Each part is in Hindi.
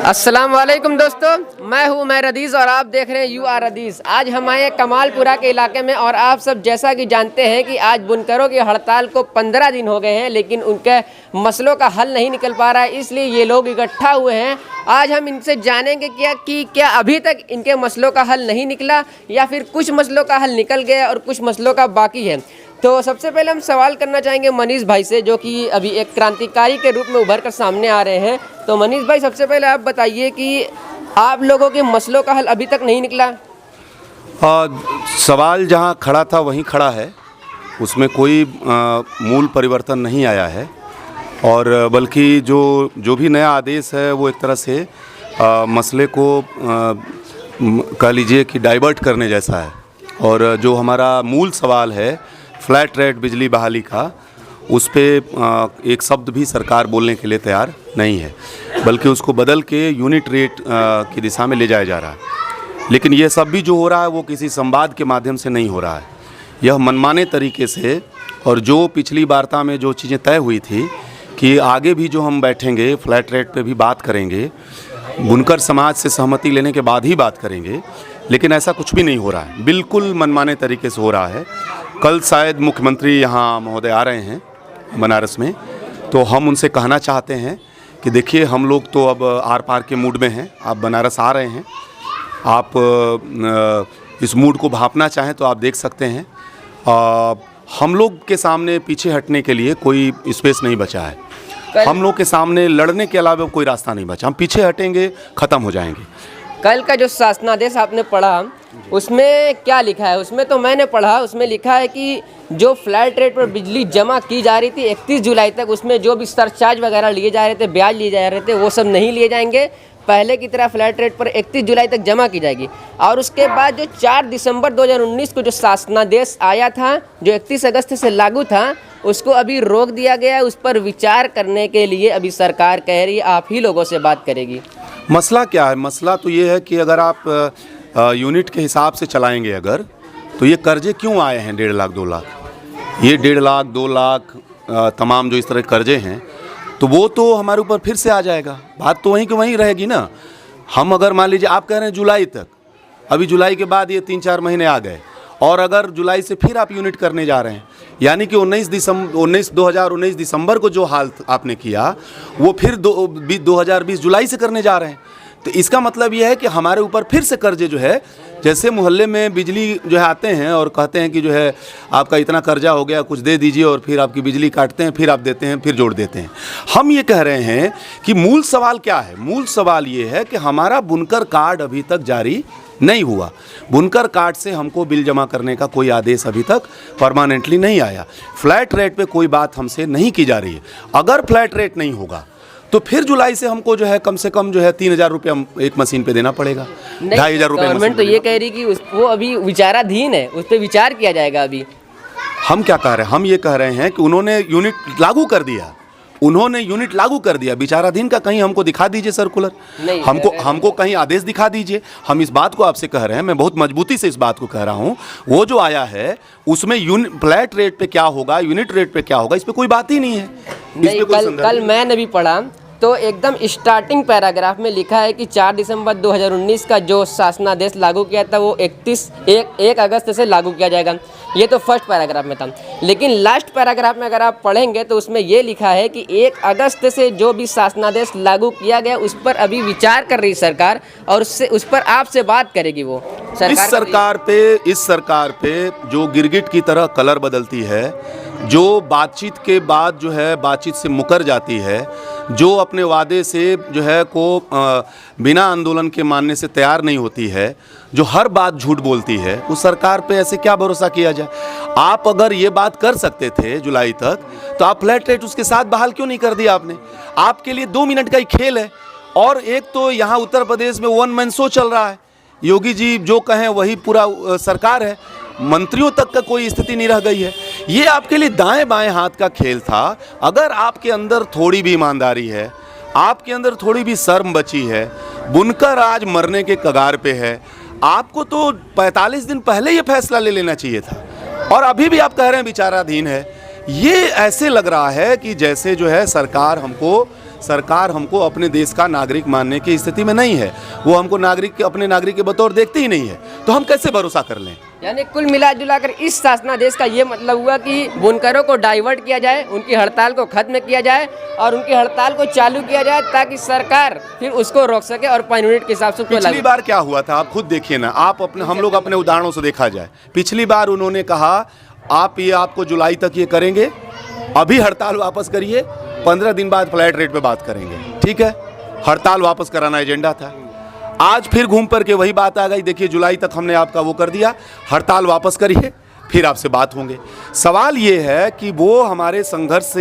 अस्सलाम वालेकुम दोस्तों, मैं हूं उमर रदीज़ और आप देख रहे हैं यू आर रदीज़। आज हम आए कमालपुरा के इलाके में और आप सब जैसा कि जानते हैं कि आज बुनकरों की हड़ताल को 15 दिन हो गए हैं, लेकिन उनके मसलों का हल नहीं निकल पा रहा है, इसलिए ये लोग इकट्ठा हुए हैं। आज हम इनसे जानेंगे क्या अभी तक इनके मसलों का हल नहीं निकला या फिर कुछ मसलों का हल निकल गया और कुछ मसलों का बाकी है। तो सबसे पहले हम सवाल करना चाहेंगे मनीष भाई से, जो कि अभी एक क्रांतिकारी के रूप में उभर कर सामने आ रहे हैं। तो मनीष भाई, सबसे पहले आप बताइए कि आप लोगों के मसलों का हल अभी तक नहीं निकला। सवाल जहां खड़ा था वहीं खड़ा है, उसमें कोई मूल परिवर्तन नहीं आया है और बल्कि जो भी नया आदेश है वो एक तरह से मसले को कह लीजिए कि डाइवर्ट करने जैसा है। और जो हमारा मूल सवाल है फ्लैट रेट बिजली बहाली का, उस पर एक शब्द भी सरकार बोलने के लिए तैयार नहीं है, बल्कि उसको बदल के यूनिट रेट की दिशा में ले जाया जा रहा है। लेकिन ये सब भी जो हो रहा है वो किसी संवाद के माध्यम से नहीं हो रहा है, यह मनमाने तरीके से। और जो पिछली वार्ता में जो चीज़ें तय हुई थी कि आगे भी जो हम बैठेंगे फ्लैट रेट पे भी बात करेंगे, बुनकर समाज से सहमति लेने के बाद ही बात करेंगे, लेकिन ऐसा कुछ भी नहीं हो रहा है, बिल्कुल मनमाने तरीके से हो रहा है। कल शायद मुख्यमंत्री यहाँ महोदय आ रहे हैं बनारस में, तो हम उनसे कहना चाहते हैं कि देखिए हम लोग तो अब आर पार के मूड में हैं, आप बनारस आ रहे हैं, आप इस मूड को भांपना चाहें तो आप देख सकते हैं। हम लोग के सामने पीछे हटने के लिए कोई स्पेस नहीं बचा है, हम लोग के सामने लड़ने के अलावा कोई रास्ता नहीं बचा, हम पीछे हटेंगे ख़त्म हो जाएंगे। कल का जो शासनादेश आपने पढ़ा उसमें क्या लिखा है? उसमें तो मैंने पढ़ा, उसमें लिखा है कि जो फ्लैट रेट पर बिजली जमा की जा रही थी 31 जुलाई तक, उसमें जो भी सरचार्ज वगैरह लिए जा रहे थे, ब्याज लिए जा रहे थे, वो सब नहीं लिए जाएंगे। पहले की तरह फ्लैट रेट पर 31 जुलाई तक जमा की जाएगी। और उसके बाद जो 4 दिसंबर 2019 को जो शासनादेश आया था, जो 31 अगस्त से लागू था, उसको अभी रोक दिया गया है। उस पर विचार करने के लिए अभी सरकार कह रही है आप ही लोगों से बात करेगी। मसला क्या है? मसला तो ये है कि अगर आप यूनिट के हिसाब से चलाएंगे अगर, तो ये कर्जे क्यों आए हैं 1.5 लाख 2 लाख? ये 1.5 लाख 2 लाख तमाम जो इस तरह के कर्जे हैं, तो वो तो हमारे ऊपर फिर से आ जाएगा। बात तो वहीं की वहीं रहेगी ना। हम अगर मान लीजिए आप कह रहे हैं जुलाई तक, अभी जुलाई के बाद ये 3-4 महीने आ गए, और अगर जुलाई से फिर आप यूनिट करने जा रहे हैं, यानी कि 2019 दिसंबर को जो हाल आपने किया वो फिर 2020 जुलाई से करने जा रहे हैं। तो इसका मतलब यह है कि हमारे ऊपर फिर से कर्जे जो है, जैसे मोहल्ले में बिजली जो है आते हैं और कहते हैं कि जो है आपका इतना कर्जा हो गया, कुछ दे दीजिए, और फिर आपकी बिजली काटते हैं, फिर आप देते हैं, फिर जोड़ देते हैं। हम ये कह रहे हैं कि मूल सवाल क्या है? मूल सवाल ये है कि हमारा बुनकर कार्ड अभी तक जारी नहीं हुआ। बुनकर कार्ड से हमको बिल जमा करने का कोई आदेश अभी तक परमानेंटली नहीं आया। फ्लैट रेट पे कोई बात हमसे नहीं की जा रही है। अगर फ्लैट रेट नहीं होगा तो फिर जुलाई से हमको जो है कम से कम जो है 3,000 रुपये एक मशीन पे देना पड़ेगा, 2,500 रुपये। गवर्नमेंट तो ये कह रही कि वो अभी विचाराधीन है, उस पर विचार किया जाएगा। अभी हम क्या कह रहे हैं? हम ये कह रहे हैं कि उन्होंने यूनिट लागू कर दिया, उन्होंने यूनिट लागू कर दिया। विचाराधीन का कहीं हमको दिखा दीजिए सर्कुलर, हमको कहीं आदेश दिखा दीजिए। हम इस बात को आपसे कह रहे हैं, मैं बहुत मजबूती से इस बात को कह रहा हूँ, वो जो आया है उसमें फ्लैट रेट पे क्या होगा, यूनिट रेट पे क्या होगा, इस पे कोई बात ही नहीं है। नहीं, कल मैंने भी पढ़ा तो एकदम स्टार्टिंग पैराग्राफ में लिखा है कि 4 दिसंबर 2019 का जो शासनादेश लागू किया था वो 1 अगस्त से लागू किया जाएगा। ये तो फर्स्ट पैराग्राफ में था, लेकिन लास्ट पैराग्राफ में अगर आप पढ़ेंगे तो उसमें ये लिखा है कि 1 अगस्त से जो भी शासनादेश लागू किया गया उस पर अभी विचार कर रही सरकार, और उस पर आपसे बात करेगी वो सरकार। इस सरकार पे जो गिरगिट की तरह कलर बदलती है, जो बातचीत के बाद जो है बातचीत से मुकर जाती है, जो अपने वादे से जो है को बिना आंदोलन के मानने से तैयार नहीं होती है, जो हर बात झूठ बोलती है, उस सरकार पे ऐसे क्या भरोसा किया जाए? आप अगर ये बात कर सकते थे जुलाई तक, तो आप फ्लैट रेट उसके साथ बहाल क्यों नहीं कर दिया आपने? आपके लिए 2 मिनट का ही खेल है। और एक तो यहाँ उत्तर प्रदेश में 1 मैन शो चल रहा है, योगी जी जो कहें वही पूरा सरकार है, मंत्रियों तक का कोई स्थिति नहीं रह गई है। ये आपके लिए दाएं बाएं हाथ का खेल था। अगर आपके अंदर थोड़ी भी ईमानदारी है, आपके अंदर थोड़ी भी शर्म बची है, बुनकर आज मरने के कगार पे है, आपको तो 45 दिन पहले ये फैसला ले लेना चाहिए था। और अभी भी आप कह रहे हैं विचाराधीन है। ये ऐसे लग रहा है कि जैसे जो है सरकार हमको सरकार हमको अपने देश का नागरिक मानने की स्थिति में नहीं है। वो हमको अपने नागरिक के बतौर देखते ही नहीं है, तो हम कैसे भरोसा कर लें। यानी कुल मिला जुलाकर इस शासनादेश का ये मतलब हुआ कि बुनकरों को डाइवर्ट किया जाए, उनकी हड़ताल को खत्म किया जाए और उनकी हड़ताल को चालू किया जाए ताकि सरकार फिर उसको रोक सके और 5 यूनिट के हिसाब से पिछली बार क्या हुआ था आप खुद देखिए ना, हम लोग अपने उदाहरणों से देखा जाए। पिछली बार उन्होंने कहा आपको जुलाई तक ये करेंगे, अभी हड़ताल वापस करिए, 15 दिन बाद फ्लैट रेट पे बात करेंगे। ठीक है, हड़ताल वापस कराना एजेंडा था। आज फिर घूम पर के वही बात आ गई, देखिए जुलाई तक हमने आपका वो कर दिया, हड़ताल वापस करिए, फिर आपसे बात होंगे। सवाल ये है कि वो हमारे संघर्ष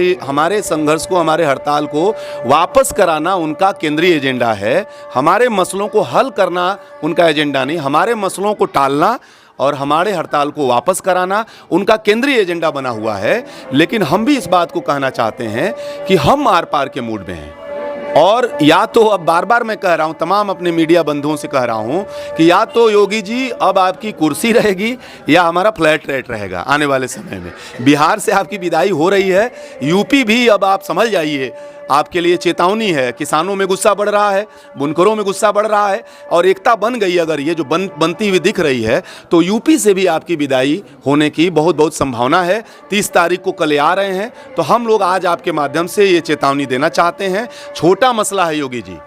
को, हमारे हड़ताल को वापस कराना उनका केंद्रीय एजेंडा है, हमारे मसलों को हल करना उनका एजेंडा नहीं। हमारे मसलों को टालना और हमारे हड़ताल को वापस कराना उनका केंद्रीय एजेंडा बना हुआ है। लेकिन हम भी इस बात को कहना चाहते हैं कि हम आर पार के मूड में हैं, और या तो अब बार बार मैं कह रहा हूं, तमाम अपने मीडिया बंधुओं से कह रहा हूं कि या तो योगी जी अब आपकी कुर्सी रहेगी या हमारा फ्लैट रेट रहेगा आने वाले समय में। बिहार से आपकी विदाई हो रही है, यूपी भी अब आप समझ जाइए, आपके लिए चेतावनी है। किसानों में गुस्सा बढ़ रहा है, बुनकरों में गुस्सा बढ़ रहा है, और एकता बन गई अगर ये जो बनती हुई दिख रही है, तो यूपी से भी आपकी विदाई होने की बहुत संभावना है। 30 तारीख को कल आ रहे हैं, तो हम लोग आज आपके माध्यम से ये चेतावनी देना चाहते हैं। छोटा मसला है योगी जी,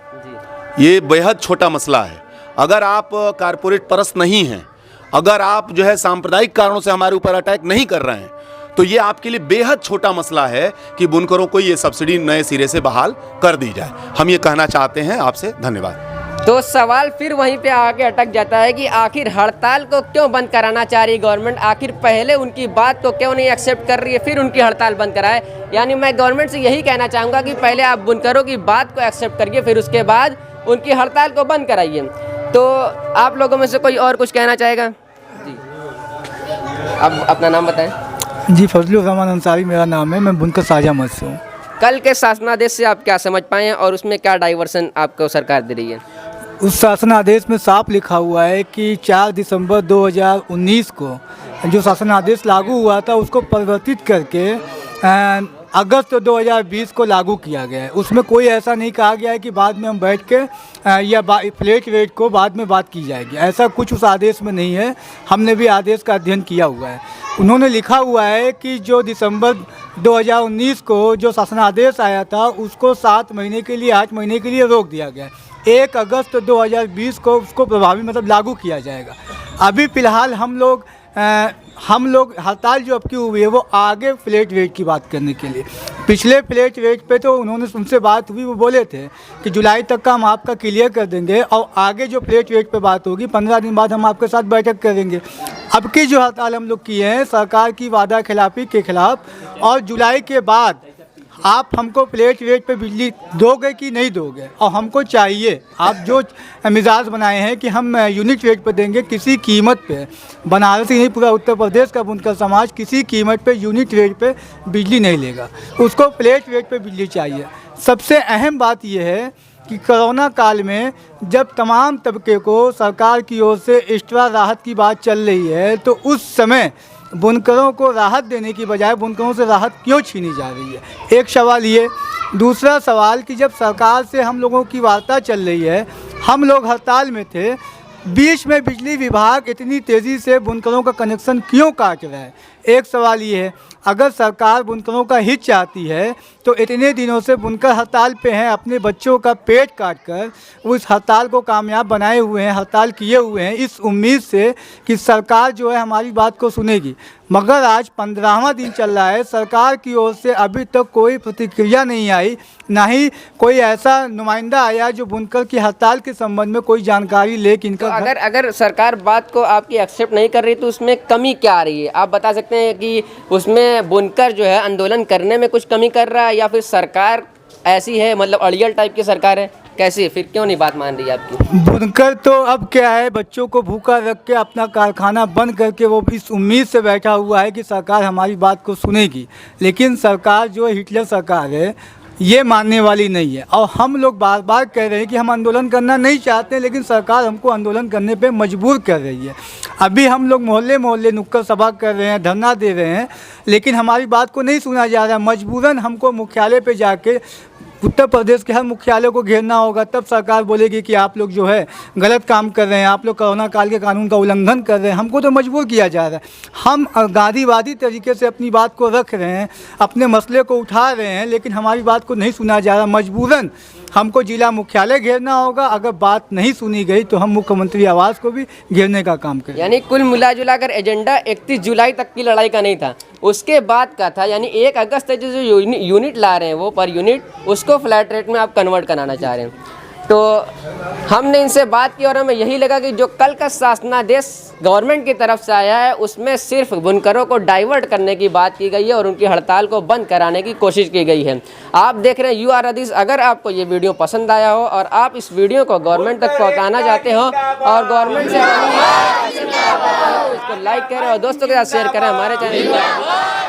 ये बेहद छोटा मसला है। अगर आप कारपोरेट परस्त नहीं हैं, अगर आप जो है सांप्रदायिक कारणों से हमारे ऊपर अटैक नहीं कर रहे हैं, तो ये आपके लिए बेहद छोटा मसला है कि बुनकरों को ये सब्सिडी नए सिरे से बहाल कर दी जाए। हम ये कहना चाहते हैं आपसे। धन्यवाद। तो सवाल फिर वहीं पे आके अटक जाता है कि आखिर हड़ताल को क्यों बंद कराना चाह रही गवर्नमेंट, आखिर पहले उनकी बात को क्यों नहीं एक्सेप्ट कर रही है, फिर उनकी हड़ताल बंद कराए। यानी मैं गवर्नमेंट से यही कहना चाहूँगा कि पहले आप बुनकरों की बात को एक्सेप्ट करिए, फिर उसके बाद उनकी हड़ताल को बंद कराइए। तो आप लोगों में से कोई और कुछ कहना चाहेगा? जी, अब अपना नाम बताएं। जी, फजलुर रहमान अंसारी मेरा नाम है, मैं बुनकर साझा मंच से हूँ। कल के शासनादेश से आप क्या समझ पाए हैं और उसमें क्या डाइवर्सन आपको सरकार दे रही है? उस शासनादेश में साफ लिखा हुआ है कि 4 दिसंबर 2019 को जो शासनादेश लागू हुआ था उसको परिवर्तित करके अगस्त 2020 को लागू किया गया है। उसमें कोई ऐसा नहीं कहा गया है कि बाद में हम बैठ के या फ्लैट रेट को बाद में बात की जाएगी, ऐसा कुछ उस आदेश में नहीं है। हमने भी आदेश का अध्ययन किया हुआ है। उन्होंने लिखा हुआ है कि जो दिसंबर 2019 को जो शासनादेश आया था उसको 7 महीने के लिए 8 महीने के लिए रोक दिया गया है। 1 अगस्त 2020 को उसको प्रभावी मतलब लागू किया जाएगा। अभी फ़िलहाल हम लोग हड़ताल जो अब की हुई है वो आगे फ्लैट रेट की बात करने के लिए। पिछले फ्लैट रेट पे तो उनसे बात हुई, वो बोले थे कि जुलाई तक का हम आपका क्लियर कर देंगे और आगे जो फ्लैट रेट पे बात होगी 15 दिन बाद हम आपके साथ बैठक करेंगे। अब की जो हड़ताल हम लोग किए हैं सरकार की वादा खिलाफी के खिलाफ, और जुलाई के बाद आप हमको फ्लैट रेट पे बिजली दोगे कि नहीं दोगे, और हमको चाहिए आप जो मिजाज बनाए हैं कि हम यूनिट रेट पे देंगे, किसी कीमत पे, बनारस ही नहीं पूरा उत्तर प्रदेश का बुनकर समाज किसी कीमत पे यूनिट रेट पे बिजली नहीं लेगा, उसको फ्लैट रेट पे बिजली चाहिए। सबसे अहम बात यह है कि कोरोना काल में जब तमाम तबके को सरकार की ओर से एक्स्ट्रा राहत की बात चल रही है, तो उस समय बुनकरों को राहत देने की बजाय बुनकरों से राहत क्यों छीनी जा रही है, एक सवाल ये। दूसरा सवाल कि जब सरकार से हम लोगों की वार्ता चल रही है, हम लोग हड़ताल में थे, बीच में बिजली विभाग इतनी तेज़ी से बुनकरों का कनेक्शन क्यों काट रहा है, एक सवाल ये है। अगर सरकार बुनकरों का हित चाहती है तो इतने दिनों से बुनकर हड़ताल पे हैं, अपने बच्चों का पेट काट कर उस हड़ताल को कामयाब बनाए हुए हैं, हड़ताल किए हुए हैं इस उम्मीद से कि सरकार जो है हमारी बात को सुनेगी। मगर आज 15वां दिन चल रहा है, सरकार की ओर से अभी तक कोई प्रतिक्रिया नहीं आई, ना ही कोई ऐसा नुमाइंदा आया जो बुनकर की हड़ताल के संबंध में कोई जानकारी ले कि इनका तो अगर सरकार बात को आपकी एक्सेप्ट नहीं कर रही तो उसमें कमी क्या आ रही है? आप बता सकते हैं कि उसमें बुनकर जो है आंदोलन करने में कुछ कमी कर रहा है, या फिर सरकार ऐसी है मतलब अड़ियल टाइप की सरकार है, कैसे फिर क्यों नहीं बात मान रही है आपकी? बुनकर तो अब क्या है, बच्चों को भूखा रख के अपना कारखाना बंद करके वो इस उम्मीद से बैठा हुआ है कि सरकार हमारी बात को सुनेगी, लेकिन सरकार जो हिटलर सरकार है ये मानने वाली नहीं है। और हम लोग बार बार कह रहे हैं कि हम आंदोलन करना नहीं चाहते, लेकिन सरकार हमको आंदोलन करने पे मजबूर कर रही है। अभी हम लोग मोहल्ले मोहल्ले नुक्कड़ सभा कर रहे हैं, धरना दे रहे हैं, लेकिन हमारी बात को नहीं सुना जा रहा है। मजबूरन हमको मुख्यालय पे जाके उत्तर प्रदेश के हर मुख्यालय को घेरना होगा, तब सरकार बोलेगी कि आप लोग जो है गलत काम कर रहे हैं, आप लोग कोरोना काल के कानून का उल्लंघन कर रहे हैं। हमको तो मजबूर किया जा रहा है। हम गांधीवादी तरीके से अपनी बात को रख रहे हैं, अपने मसले को उठा रहे हैं, लेकिन हमारी बात को नहीं सुना जा रहा। मजबूरन हमको जिला मुख्यालय घेरना होगा। अगर बात नहीं सुनी गई तो हम मुख्यमंत्री आवास को भी घेरने का काम करें। यानी कुल मिला जुला कर एजेंडा 31 जुलाई तक की लड़ाई का नहीं था, उसके बाद का था। यानी 1 अगस्त तक जो यूनिट ला रहे हैं वो पर यूनिट, उसको फ्लैट रेट में आप कन्वर्ट कराना चाह रहे हैं। तो हमने इनसे बात की और हमें यही लगा कि जो कल का शासनादेश गवर्नमेंट की तरफ से आया है उसमें सिर्फ बुनकरों को डाइवर्ट करने की बात की गई है और उनकी हड़ताल को बंद कराने की कोशिश की गई है। आप देख रहे हैं यू आर हदीस। अगर आपको ये वीडियो पसंद आया हो और आप इस वीडियो को गवर्नमेंट तक पहुंचाना चाहते हो और गवर्नमेंट से इसको लाइक करें और दोस्तों के साथ शेयर करें हमारे चैनल को।